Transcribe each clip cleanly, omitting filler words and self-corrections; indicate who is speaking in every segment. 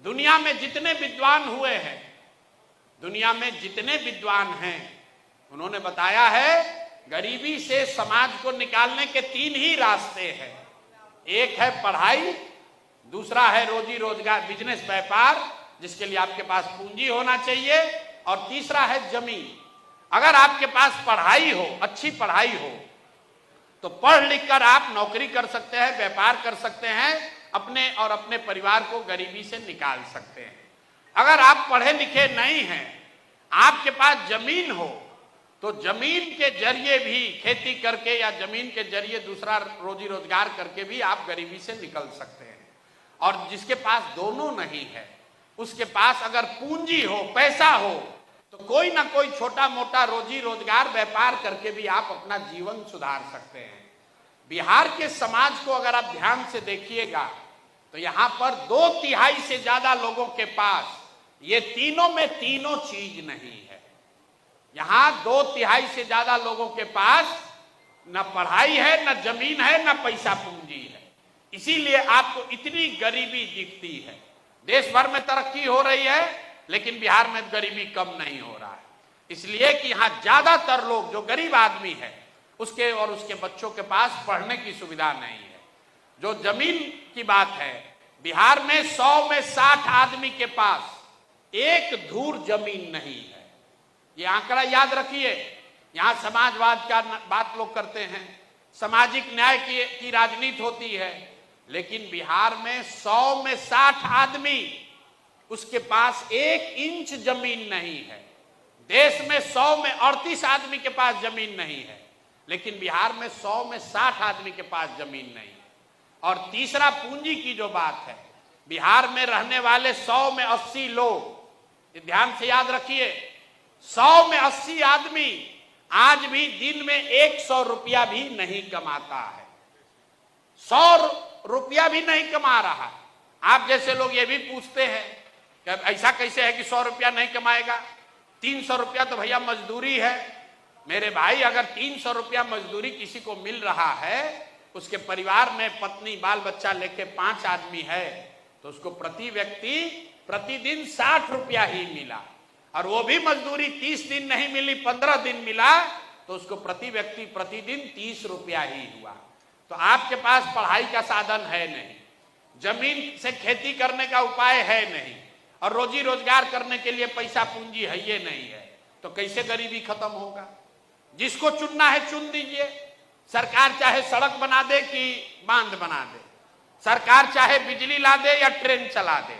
Speaker 1: दुनिया में जितने विद्वान हुए हैं, दुनिया में जितने विद्वान हैं, उन्होंने बताया है गरीबी से समाज को निकालने के 3 ही रास्ते हैं। एक है पढ़ाई, दूसरा है रोजी रोजगार, बिजनेस, व्यापार, जिसके लिए आपके पास पूंजी होना चाहिए, और तीसरा है जमीन। अगर आपके पास पढ़ाई हो, अच्छी पढ़ाई हो, तो पढ़ लिख कर आप नौकरी कर सकते हैं, व्यापार कर सकते हैं, अपने और अपने परिवार को गरीबी से निकाल सकते हैं। अगर आप पढ़े लिखे नहीं हैं, आपके पास जमीन हो, तो जमीन के जरिए भी खेती करके या जमीन के जरिए दूसरा रोजी रोजगार करके भी आप गरीबी से निकल सकते हैं। और जिसके पास दोनों नहीं है, उसके पास अगर पूंजी हो, पैसा हो, तो कोई ना कोई छोटा मोटा रोजी रोजगार, व्यापार करके भी आप अपना जीवन सुधार सकते हैं। बिहार के समाज को अगर आप ध्यान से देखिएगा तो यहाँ पर 2/3 से ज्यादा लोगों के पास ये तीनों में तीनों चीज नहीं है। यहाँ 2/3 से ज्यादा लोगों के पास न पढ़ाई है, न जमीन है, न पैसा पूंजी है। इसीलिए आपको इतनी गरीबी दिखती है। देश भर में तरक्की हो रही है, लेकिन बिहार में गरीबी कम नहीं हो रहा है। इसलिए कि यहाँ ज्यादातर लोग, जो गरीब आदमी है, उसके और उसके बच्चों के पास पढ़ने की सुविधा नहीं है। जो जमीन की बात है, बिहार में 100 में 60 आदमी के पास 1 धूर जमीन नहीं है। ये आंकड़ा याद रखिए। यहाँ समाजवाद का बात लोग करते हैं, सामाजिक न्याय की राजनीति होती है, लेकिन बिहार में 100 में 60 आदमी, उसके पास 1 इंच जमीन नहीं है। देश में 100 में 38 आदमी के पास जमीन नहीं है, लेकिन बिहार में 100 में 60 आदमी के पास जमीन नहीं है। और तीसरा पूंजी की जो बात है, बिहार में रहने वाले 100 में 80 लोग, ध्यान से याद रखिए, 100 में 80 आदमी आज भी दिन में 100 रुपया भी नहीं कमाता है। 100 रुपया भी नहीं कमा रहा। आप जैसे लोग ये भी पूछते हैं कि ऐसा कैसे है कि 100 रुपया नहीं कमाएगा, 300 रुपया तो भैया मजदूरी है। मेरे भाई, अगर 300 रुपया मजदूरी किसी को मिल रहा है, उसके परिवार में पत्नी बाल बच्चा लेके 5 आदमी है, तो उसको प्रति व्यक्ति प्रतिदिन 60 रुपया ही मिला, और वो भी मजदूरी 30 दिन नहीं मिली, 15 दिन मिला, तो उसको प्रति व्यक्ति प्रतिदिन 30 रुपया ही हुआ। तो आपके पास पढ़ाई का साधन है नहीं, जमीन से खेती करने का उपाय है नहीं, और रोजी रोजगार करने के लिए पैसा पूंजी है ये नहीं है, तो कैसे गरीबी खत्म होगा? जिसको चुनना है चुन दीजिए। सरकार चाहे सड़क बना दे कि बांध बना दे, सरकार चाहे बिजली ला दे या ट्रेन चला दे,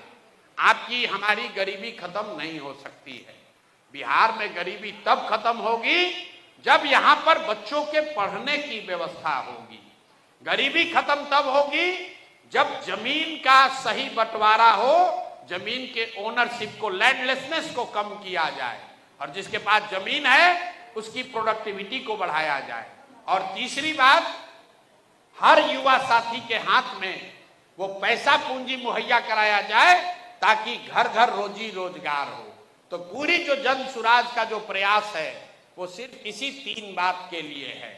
Speaker 1: आपकी हमारी गरीबी खत्म नहीं हो सकती है। बिहार में गरीबी तब खत्म होगी जब यहाँ पर बच्चों के पढ़ने की व्यवस्था होगी। गरीबी खत्म तब होगी जब जमीन का सही बंटवारा हो, जमीन के ओनरशिप को, लैंडलेसनेस को कम किया जाए, और जिसके पास जमीन है उसकी प्रोडक्टिविटी को बढ़ाया जाए। और तीसरी बात, हर युवा साथी के हाथ में वो पैसा पूंजी मुहैया कराया जाए ताकि घर घर रोजी रोजगार हो। तो पूरी जो जन सुराज का जो प्रयास है, वो सिर्फ इसी 3 बात के लिए है।